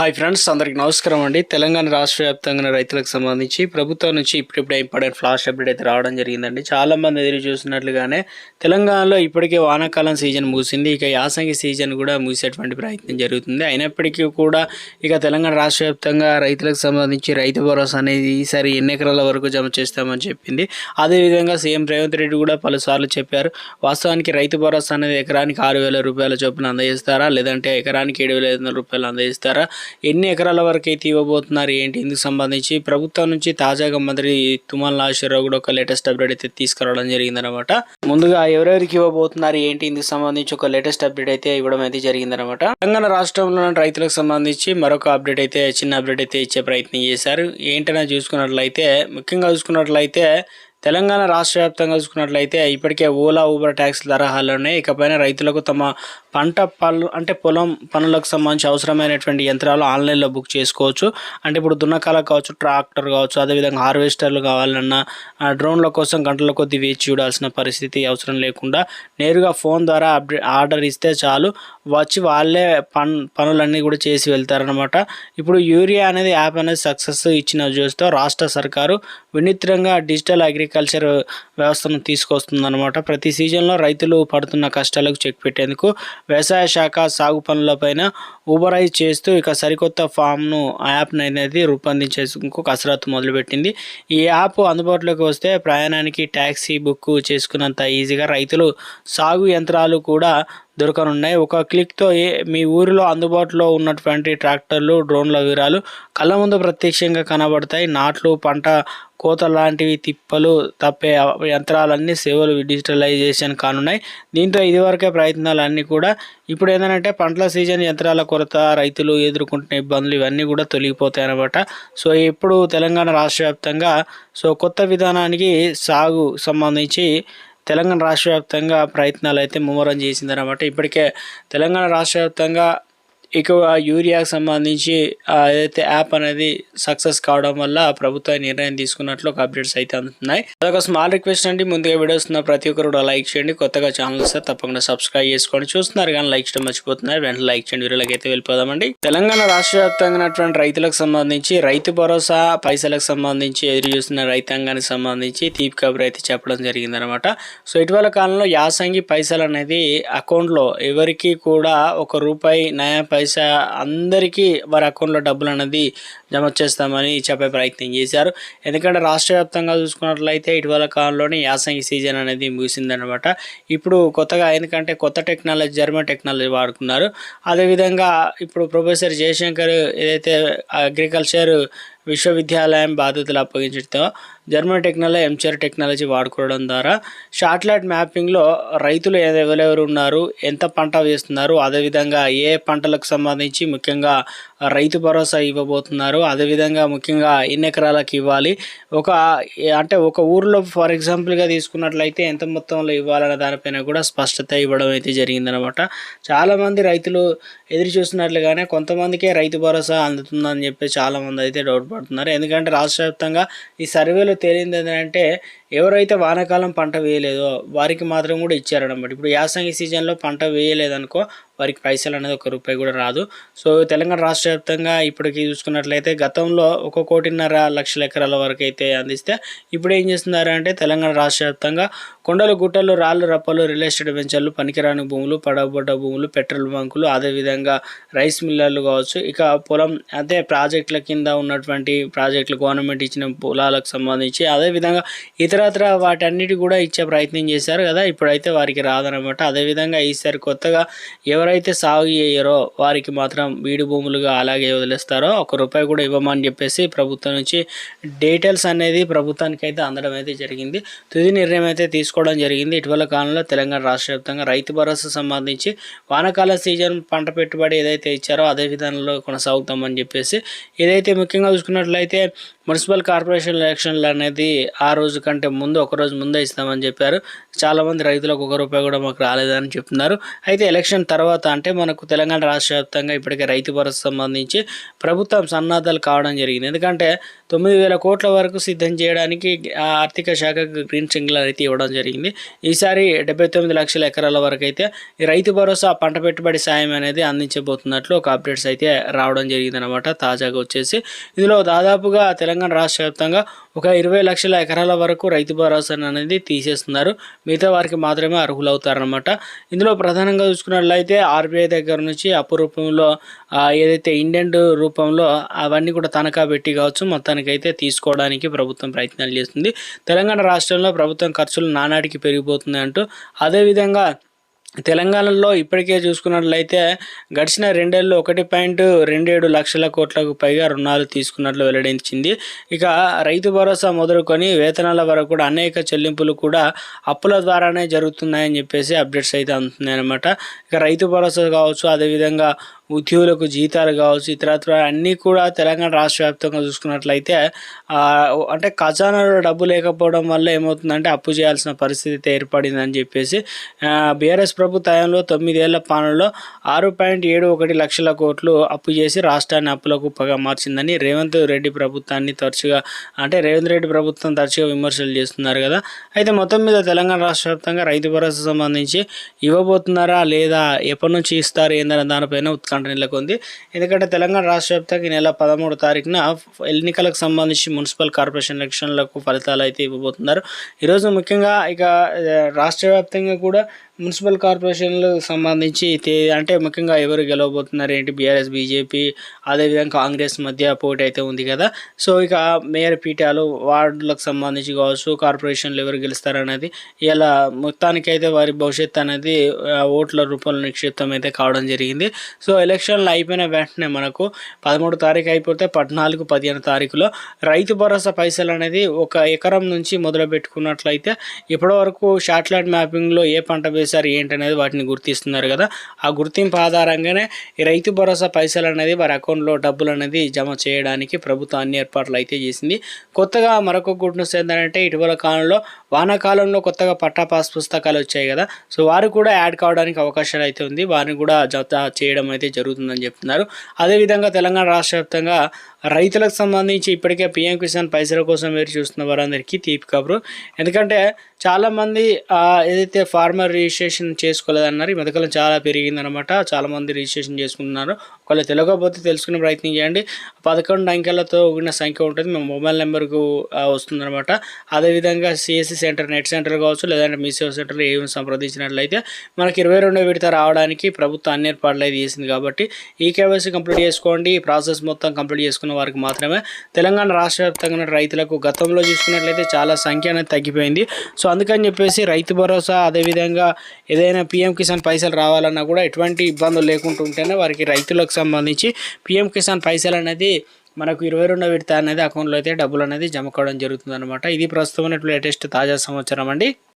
Hi friends, అందరికి నమస్కారం అండి. తెలంగాణ రాష్ట్ర వ్యాప్తంగా రైతులకు సంబంధించి ప్రభుత్వం నుంచి ఇప్పుడిప్పుడే ఇంపార్టెంట్ ఫ్లాష్ అప్డేట్ అయితే రావడం జరిగిందండి. చాలా మంది ఎదురు చూసినట్లుగానే తెలంగాణలో ఇప్పటికే వానాకాలం సీజన్ ముగిసింది. ఇక యాసంగి సీజన్ కూడా ముగిసేటువంటి ప్రయత్నం జరుగుతుంది. అయినప్పటికీ కూడా ఇక తెలంగాణ రాష్ట్ర వ్యాప్తంగా రైతులకు సంబంధించి రైతు భరోసా అనేది ఈసారి ఎన్ని ఎకరాల వరకు జమ చేస్తామని చెప్పింది. అదేవిధంగా సీఎం రేవంత్ రెడ్డి కూడా పలుసార్లు చెప్పారు. వాస్తవానికి రైతు భరోసా అనేది ఎకరానికి 6,000 రూపాయల చొప్పున అందజేస్తారా, లేదంటే ఎకరానికి 7,500 రూపాయలు అందజేస్తారా, ఎన్ని ఎకరాల వరకు అయితే ఇవ్వబోతున్నారు, ఏంటి, ఇందుకు సంబంధించి ప్రభుత్వం నుంచి తాజాగా మంత్రి తుమ్మల నాగేశ్వరరావు కూడా ఒక లేటెస్ట్ అప్డేట్ అయితే తీసుకురావడం జరిగిందనమాట. ముందుగా ఎవరెవరికి ఇవ్వబోతున్నారు, ఏంటి, ఇందుకు సంబంధించి ఒక లేటెస్ట్ అప్డేట్ అయితే ఇవ్వడం అయితే జరిగిందనమాట. తెలంగాణ రాష్ట్రంలోని రైతులకు సంబంధించి మరొక అప్డేట్ అయితే చిన్న అప్డేట్ అయితే ఇచ్చే ప్రయత్నం చేశారు. ఏంటనే చూసుకున్నట్లయితే, ముఖ్యంగా చూసుకున్నట్లయితే తెలంగాణ రాష్ట్ర వ్యాప్తంగా చూసుకున్నట్లయితే ఇప్పటికే ఓలా, ఊబర్ ట్యాక్సీల తరహాలోనే ఇకపైన రైతులకు తమ పంట పొలం పనులకు సంబంధించి అవసరమైనటువంటి యంత్రాలు ఆన్లైన్లో బుక్ చేసుకోవచ్చు. అంటే ఇప్పుడు దున్నకాలకు కావచ్చు, ట్రాక్టర్ కావచ్చు, అదేవిధంగా హార్వెస్టర్లు కావాలన్నా డ్రోన్ల కోసం గంటల కొద్ది వేచి చూడాల్సిన పరిస్థితి అవసరం లేకుండా నేరుగా ఫోన్ ద్వారా ఆర్డర్ ఇస్తే చాలు, వచ్చి వాళ్ళే పనులన్నీ కూడా చేసి వెళ్తారనమాట. ఇప్పుడు యూరియా అనేది యాప్ అనేది సక్సెస్ ఇచ్చిన చూస్తూ రాష్ట్ర సర్కారు వినూత్నంగా డిజిటల్ అగ్రికల్చర్ వ్యవస్థను తీసుకొస్తుందన్నమాట. ప్రతి సీజన్లో రైతులు పడుతున్న కష్టాలకు చెక్ పెట్టేందుకు వ్యవసాయ శాఖ సాగు పనులపైన ఊబరైజ్ చేస్తూ ఇక సరికొత్త ఫామ్ను యాప్ అనేది రూపొందించేందుకు కసరత్తు మొదలుపెట్టింది. ఈ యాప్ అందుబాటులోకి వస్తే ప్రయాణానికి ట్యాక్సీ బుక్ చేసుకున్నంత ఈజీగా రైతులు సాగు యంత్రాలు కూడా దొరకనున్నాయి. ఒక క్లిక్తో మీ ఊరిలో అందుబాటులో ఉన్నటువంటి ట్రాక్టర్లు, డ్రోన్ల వివరాలు కళ్ళ ముందు ప్రత్యక్షంగా కనబడతాయి. నాట్లు, పంట కోత లాంటివి తిప్పలు తప్పే యంత్రాలన్నీ సేవలు డిజిటలైజేషన్ కానున్నాయి. దీంతో ఇదివరకే ప్రయత్నాలన్నీ కూడా ఇప్పుడు ఏంటంటే పంటల సీజన్ యంత్రాల కొరత, రైతులు ఎదుర్కొంటున్న ఇబ్బందులు ఇవన్నీ కూడా తొలగిపోతాయి అన్నమాట. సో ఇప్పుడు తెలంగాణ రాష్ట్ర వ్యాప్తంగా కొత్త విధానానికి సాగు సంబంధించి తెలంగాణ రాష్ట్ర వ్యాప్తంగా ప్రయత్నాలు అయితే ముమ్మరం చేసిందనమాట. ఇప్పటికే తెలంగాణ రాష్ట్ర వ్యాప్తంగా ఇక యూరియాకి సంబంధించి ఏదైతే యాప్ అనేది సక్సెస్ కావడం వల్ల ప్రభుత్వం నిర్ణయం తీసుకున్నట్లు ఒక అప్డేట్స్ అయితే అందుతున్నాయి. అదొక స్మాల్ రిక్వెస్ట్ అండి, ముందుగా వీడియోస్ ప్రతి ఒక్కరు కూడా లైక్ చేయండి. కొత్తగా ఛానల్ వస్తే తప్పకుండా సబ్స్క్రైబ్ చేసుకోండి. చూస్తున్నారు కానీ లైక్ చేయడం మర్చిపోతున్నారు, వెంటనే లైక్ చేయండి. వీడియోలోకి అయితే వెళ్ళిపోదామండి. తెలంగాణ రాష్ట్ర వ్యాప్తంగా రైతులకు సంబంధించి రైతు భరోసా పైసలకు సంబంధించి ఎదురు చూస్తున్న రైతాంగానికి సంబంధించి తీపి కబురు అయితే చెప్పడం జరిగిందనమాట. సో ఇటీవల కాలంలో యాసంగి పైసలు అనేది అకౌంట్లో ఎవరికి కూడా ₹1 నయా పైసా అందరికీ వారి అకౌంట్లో డబ్బులు అనేది జమ చేస్తామని చెప్పే ప్రయత్నం చేశారు. ఎందుకంటే రాష్ట్ర వ్యాప్తంగా చూసుకున్నట్లయితే ఇటీవల కాలంలోనే యాసంగి సీజన్ అనేది ముగిసిందనమాట. ఇప్పుడు కొత్తగా ఎందుకంటే కొత్త టెక్నాలజీ, జర్మన్ టెక్నాలజీ వాడుకున్నారు. అదేవిధంగా ఇప్పుడు ప్రొఫెసర్ జయశంకర్ ఏదైతే అగ్రికల్చర్ విశ్వవిద్యాలయం బాధ్యతలు అప్పగించడంతో జర్మన్ టెక్నాలజీ, ఎంచర్ టెక్నాలజీ వాడుకోవడం ద్వారా శాటిలైట్ మ్యాపింగ్లో రైతులు ఎవరెవరు ఉన్నారు, ఎంత పంట వేస్తున్నారు, అదేవిధంగా ఏ పంటలకు సంబంధించి ముఖ్యంగా రైతు భరోసా ఇవ్వబోతున్నారు, అదేవిధంగా ముఖ్యంగా ఎన్ని ఎకరాలకు ఇవ్వాలి, ఒక ఊరిలో ఫర్ ఎగ్జాంపుల్గా తీసుకున్నట్లయితే ఎంత మొత్తంలో ఇవ్వాలనే దానిపైన కూడా స్పష్టత ఇవ్వడం అయితే జరిగిందనమాట. చాలామంది రైతులు ఎదురు చూస్తున్నట్లుగానే కొంతమందికే రైతు భరోసా అందుతుందని చెప్పి చాలామంది అయితే డౌట్ పడుతున్నారు. ఎందుకంటే రాష్ట్ర వ్యాప్తంగా ఈ సర్వేలో తేలింది ఏంటంటే ఎవరైతే వానాకాలం పంట వేయలేదో వారికి మాత్రం కూడా ఇచ్చారనమాట. ఇప్పుడు యాసంగి సీజన్లో పంట వేయలేదనుకో వారికి పైసలు అనేది ₹1 కూడా రాదు. సో తెలంగాణ రాష్ట్ర వ్యాప్తంగా ఇప్పటికి చూసుకున్నట్లయితే గతంలో 1,50,00,000 ఎకరాల వరకు అయితే అందిస్తే ఇప్పుడు ఏం చేస్తున్నారు అంటే తెలంగాణ రాష్ట్ర వ్యాప్తంగా కొండలు, గుట్టలు, రాళ్ళు, రప్పలు, రియల్ ఎస్టేట్ వెంచర్లు, పనికిరాని భూములు, పడబడ్డ భూములు, పెట్రోల్ బంకులు, అదేవిధంగా రైస్ మిల్లర్లు కావచ్చు, ఇక పొలం అంటే ప్రాజెక్టుల కింద ఉన్నటువంటి ప్రాజెక్టులు గవర్నమెంట్ ఇచ్చిన పొలాలకు సంబంధించి అదేవిధంగా ఇతరత్ర వాటన్నిటి కూడా ఇచ్చే ప్రయత్నం చేశారు కదా. ఇప్పుడైతే వారికి రాదనమాట. అదేవిధంగా ఈసారి కొత్తగా ఎవరైతే సాగు చేయరో వారికి మాత్రం బీడు భూములుగా అలాగే వదిలేస్తారో ₹1 కూడా ఇవ్వమని చెప్పేసి ప్రభుత్వం నుంచి డీటెయిల్స్ అనేది ప్రభుత్వానికి అయితే అందడం అయితే జరిగింది. తుది నిర్ణయం అయితే తీసుకోవడం జరిగింది. ఇటీవల కాలంలో తెలంగాణ రాష్ట్ర వ్యాప్తంగా రైతు భరోసా సంబంధించి వానాకాల సీజన్ పంట పెట్టుబడి ఏదైతే ఇచ్చారో అదే విధానంలో కొనసాగుతామని చెప్పేసి, ఏదైతే ముఖ్యంగా చూసుకున్నట్లయితే మున్సిపల్ కార్పొరేషన్ ఎలక్షన్లు అనేది ఆ రోజు కంటే కంటే ముందు ఒకరోజు ముందే ఇస్తామని చెప్పారు. చాలామంది రైతులకు ₹1 కూడా మాకు రాలేదని చెప్తున్నారు. అయితే ఎలక్షన్ తర్వాత అంటే మనకు తెలంగాణ రాష్ట్ర వ్యాప్తంగా ఇప్పటికే రైతు భరోసా సంబంధించి ప్రభుత్వం సన్నాహాలు కావడం జరిగింది. ఎందుకంటే 9,000 కోట్ల వరకు సిద్ధం చేయడానికి ఆర్థిక శాఖకు గ్రీన్ సిగ్నల్ అయితే ఇవ్వడం జరిగింది. ఈసారి 79 లక్షల ఎకరాల వరకు అయితే ఈ రైతు భరోసా పంట పెట్టుబడి సాయం అనేది అందించబోతున్నట్లు ఒక అప్డేట్స్ అయితే రావడం జరిగింది అనమాట. తాజాగా వచ్చేసి ఇందులో దాదాపుగా తెలంగాణ రాష్ట్ర వ్యాప్తంగా ఒక 20 లక్షల ఎకరాల వరకు రైతు భరోసా అనేది తీసేస్తున్నారు. మిగతా వారికి మాత్రమే అర్హులవుతారనమాట. ఇందులో ప్రధానంగా చూసుకున్నట్లయితే ఆర్బీఐ దగ్గర నుంచి అప్పు రూపంలో ఏదైతే ఇండియన్ రూపంలో అవన్నీ కూడా తనఖా పెట్టి కావచ్చు మొత్తానికైతే తీసుకోవడానికి ప్రభుత్వం ప్రయత్నాలు చేస్తుంది. తెలంగాణ రాష్ట్రంలో ప్రభుత్వం ఖర్చులు నానాటికి పెరిగిపోతుంది అంటూ, అదేవిధంగా తెలంగాణలో ఇప్పటికే చూసుకున్నట్లయితే గడిచిన 2 ఏళ్ళు 1.27 లక్షల కోట్లకు పైగా రుణాలు తీసుకున్నట్లు వెల్లడించింది. ఇక రైతు భరోసా మొదలుకొని వేతనాల వరకు కూడా అనేక చెల్లింపులు కూడా అప్పుల ద్వారానే జరుగుతున్నాయని చెప్పేసి అప్డేట్స్ అయితే అందుతున్నాయి అన్నమాట. ఇక రైతు భరోసా కావచ్చు, అదేవిధంగా ఉద్యోగులకు జీతాలు కావచ్చు, ఇతరత్ర అన్నీ కూడా తెలంగాణ రాష్ట్ర వ్యాప్తంగా చూసుకున్నట్లయితే అంటే ఖజానాలో డబ్బు లేకపోవడం వల్ల ఏమవుతుందంటే అప్పు చేయాల్సిన పరిస్థితి ఏర్పడిందని చెప్పేసి బీఆర్ఎస్ ప్రభుత్వంలో 9 ఏళ్ల పాలనలో 6.71 లక్షల కోట్లు అప్పు చేసి రాష్ట్రాన్ని అప్పులకు పగా మార్చిందని రేవంత్ రెడ్డి ప్రభుత్వం తరచుగా విమర్శలు చేస్తున్నారు కదా. అయితే మొత్తం మీద తెలంగాణ రాష్ట్ర వ్యాప్తంగా రైతు భరోసా సంబంధించి ఇవ్వబోతున్నారా లేదా, ఎప్పటి నుంచి ఇస్తారు ఏందనే దానిపైన ఉత్కంఠ నెలకొంది. ఎందుకంటే తెలంగాణ రాష్ట్ర వ్యాప్తంగా ఈ నెల 13వ తారీఖున ఎన్నికలకు సంబంధించి మున్సిపల్ కార్పొరేషన్ ఎలక్షన్లకు ఫలితాలు అయితే ఇవ్వబోతున్నారు. ఈరోజు ముఖ్యంగా ఇక రాష్ట్ర వ్యాప్తంగా కూడా మున్సిపల్ కార్పొరేషన్లకు సంబంధించి అంటే ముఖ్యంగా ఎవరు గెలవబోతున్నారు ఏంటి, బీఆర్ఎస్ బీజేపీ అదేవిధంగా కాంగ్రెస్ మధ్య పోటీ అయితే ఉంది కదా. సో ఇక మేయర్ పీఠాలు వార్డులకు సంబంధించి కావచ్చు, కార్పొరేషన్లు ఎవరు గెలుస్తారనేది ఇలా మొత్తానికైతే వారి భవిష్యత్తు అనేది ఓట్ల రూపంలో నిక్షిప్తం అయితే కావడం జరిగింది. సో ఎలక్షన్లు అయిపోయిన వెంటనే మనకు 13వ తారీఖు అయిపోతే 14, 15 తారీఖులో రైతు భరోసా పైసలు అనేది 1 ఎకరం నుంచి మొదలు పెట్టుకున్నట్లయితే ఇప్పటివరకు శాటిలైట్ మ్యాపింగ్లో ఏ పంట వేశారు ఏంటనేది వాటిని గుర్తిస్తున్నారు కదా. ఆ గుర్తింపు ఆధారంగానే ఈ రైతు భరోసా పైసలు అనేది వారి అకౌంట్లో డబ్బులు అనేది జమ చేయడానికి ప్రభుత్వం అన్ని ఏర్పాట్లు అయితే చేసింది. కొత్తగా మరొక గుడ్ న్యూస్ ఏంటంటే ఇటీవల కాలంలో వానాకాలంలో కొత్తగా పట్టా పాస్ పుస్తకాలు వచ్చాయి కదా. సో వారు కూడా యాడ్ కావడానికి అవకాశాలు అయితే ఉంది. వారిని కూడా జత చేయడం అయితే జరుగుతుందని చెప్తున్నారు. అదేవిధంగా తెలంగాణ రాష్ట్ర వ్యాప్తంగా రైతులకు సంబంధించి ఇప్పటికే పీఎం కిసాన్ పైసల కోసం వేరు చూస్తున్న వారందరికీ తీపి కబురు. ఎందుకంటే చాలామంది ఏదైతే ఫార్మర్ రిజిస్ట్రేషన్ చేసుకోలేదన్నారు, ఈ మధ్యకాలం చాలా పెరిగిందనమాట. చాలామంది రిజిస్ట్రేషన్ చేసుకుంటున్నారు. ఒకవేళ తెలియకపోతే తెలుసుకునే ప్రయత్నం చేయండి. 11 అంకెలతో కూడిన సంఖ్య ఉంటుంది, మీ మొబైల్ నెంబర్కు వస్తుందన్నమాట. అదేవిధంగా సిఎస్సి సెంటర్, నెట్ సెంటర్ కావచ్చు, లేదంటే మీ సేవ సెంటర్లో ఏమి సంప్రదించినట్లయితే మనకి 22వ విడత రావడానికి ప్రభుత్వం అన్ని ఏర్పాట్లు అయితే చేసింది. కాబట్టి ఈ కేవైసీ కంప్లీట్ చేసుకోండి. ఈ ప్రాసెస్ మొత్తం కంప్లీట్ చేసుకున్న వారికి మాత్రమే తెలంగాణ రాష్ట్ర వ్యాప్తంగా రైతులకు గతంలో చూసుకున్నట్లయితే చాలా సంఖ్య అనేది తగ్గిపోయింది. సో అందుకని చెప్పేసి రైతు భరోసా అదేవిధంగా ఏదైనా పీఎం కిసాన్ పైసలు రావాలన్నా కూడా ఎటువంటి ఇబ్బందులు లేకుండా ఉంటేనే వారికి రైతులకు సంబంధించి పీఎం కిసాన్ పైసలు అనేది మనకు 22వ విడత అనేది అకౌంట్లో అయితే డబ్బులు అనేది జమ కావడం జరుగుతుంది అనమాట. ఇది ప్రస్తుతం లేటెస్ట్ తాజా సమాచారం అండి.